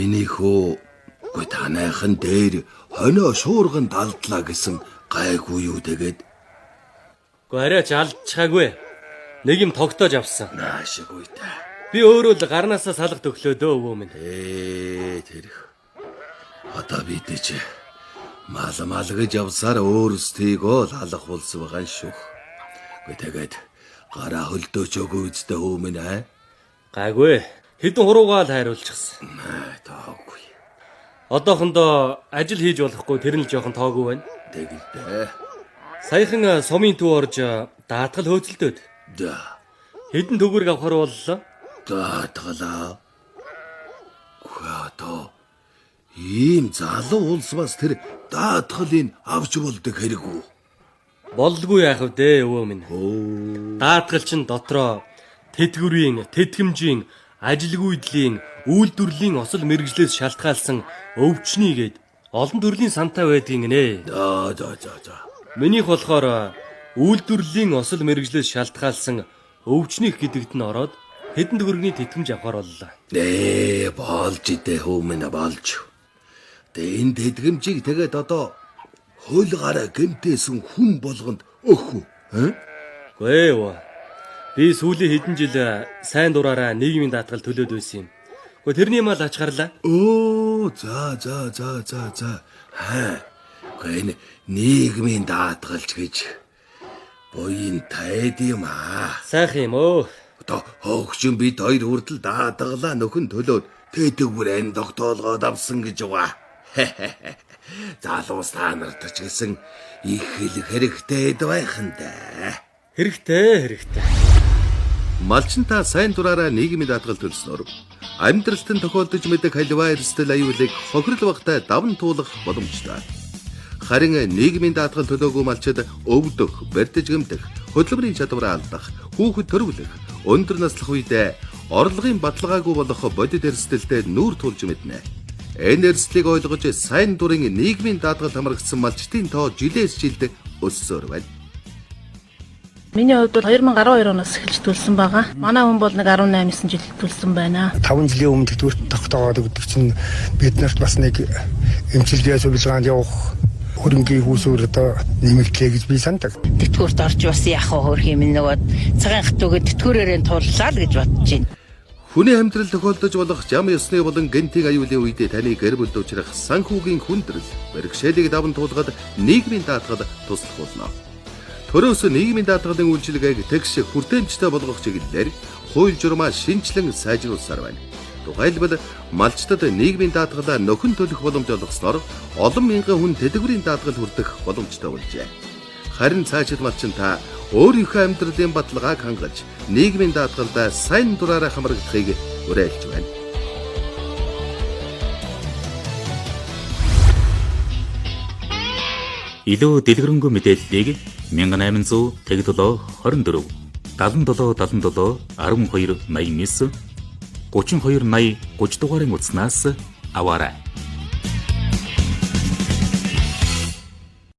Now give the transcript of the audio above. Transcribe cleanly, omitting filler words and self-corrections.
Минийхөө танайхан дээр хонио шуурган далдлаа гэсэн гайгүй юу тэгээд. Арай ч алдчихаагүй. Нэг юм тогтоож авсан. Наашгүй та. Би өөрөө л гарнаасаа салах төглөөдөө өвөө минь. Тэрх. Одоо бид ч мал гэж явсаар өөрсдийгөө л алах болсон байгаа шүү. Тэгээд гараа хөлдөөч өгөө үстэ өвөө минь аа. Гайгүй. Хэдэн хуруугаа л хайруулчихсан. Таагүй. Одоохондоо ажил хийж болохгүй тэр нь л жоохон тоогүй байна. Тэгэлдэ. Саяхан сумын төв орж даатгал хөөцөлдөөд. Да. Хэдэн төгрөг авахар боллоо? Даатгалаа. Хөөдөө. Ийм залуу улс бас тэр даатгалыг авч болдог хэрэггүй. Болдгүй яах вэ өвөө минь. Даатгал чинь дотроо тэтгэврийн, тэтгэмжийн, ажилгүйдлийн, үйлдвэрлэлийн осол мэргэжлээс шалтгаалсан өвчний гээд олон төрлийн сантай байдгийг нэ. За. Минийх болохоор үйлдвэрлэлийн осол мэргэжлээс шалтгаалсан өвчнийх гэдэгт нь ороод хэдэн төгрөгийн тэтгэмж авахар боллоо. Болж идэ хүмүүн болж. Энэ тэтгэмжийг тэгээд одоо хөл гараа гэмтээсэн хүн болгонд өгөх үү? Гүй юу. Би сүүлийн хэдэн жил сайн дураараа нийгмийн даатгал төлөөд байсан юм. Гэхдээ тэрний мал ачгаарлаа. За. Гэхдээ нийгмийн даатгалч гэж буян тайд юм аа. Сайхан юм өө. Одоо хогшин бид хоёр хүртэл даатгалаа нөхөн төлөөд тэтгэврэн тогтоолгоод авсан гэж байгаа. Залуус та нарт ч гэсэн их хэлэх хэрэгтэй байхан да. Хэрэгтэй. Малчинта сайн дураараа нийгмийн даатгал төлснөөр амьдралтын тохиолдож мэдэг халиваа эрсдэл аюулыг хохирол багтай даван туулах боломжтой. Харин нийгмийн даатгал төлөөгүй малчид өвдөх, бэртэж гэмтэх, хөдөлмөрийн чадвараа алдах, хүүхэд төрүүлэх, өндөр наслах үедээ орлогын баталгаагүй болох бодит эрсдэлтэй нүүр тулж мэднэ. Энэ эрсдлийг ойлгож сайн дурын нийгмийн даатгал хамрагдсан малчдын тоо жилээс жилд өссөөр байна. Миний хувьд бол 2012 оноос эхэлж төлсөн байгаа. Манай хүн бол нэг 18-9 жил төлсөн байна. 5 жилийн өмнө тэтгэврт тогтоогоод өгдөг чинь бид нарт бас нэг эмчилгээ судалгаанд явах хөрөнгөний хүүсээр одоо нэмэгдлээ гэж би сандаг. Тэтгэврт орж бас яах вэ хөрх юм нөгөө цагаан хатууг тэтгэврээрээ тууллаа л гэж бодож байна. Хүний амьдрал тохиолдож болох зам ёсны болон гэнтийн аюулын үед таны гэр бүлд учрах санхүүгийн хүндрэл, бэрхшээлийг даван туулгаад нийгмийн даатгал туслах болно. Төрөөс нийгмийн даатгалын үйлчилгээг тэгш хүртээмжтэй болгох чиглэлээр хууль журмаа шинчлэн сайжруулсаар байна. Тухайлбал малчдад нийгмийн даатгалаа нөхөн төлөх боломж олгосноор олон мянган хүн тэтгэврийн даатгал хүртэх боломжтой болжээ. Харин цаашид малчин та өөрийнхөө амьдралын баталгааг хангаж нийгмийн даатгалдаа сайн дураараа хамрагдахыг уриалж байна. Илүү дэлгэрэнгүй мэдээллийг 1887 24 77 12 89 32 80 30 дугаарын утаснаас аваарай.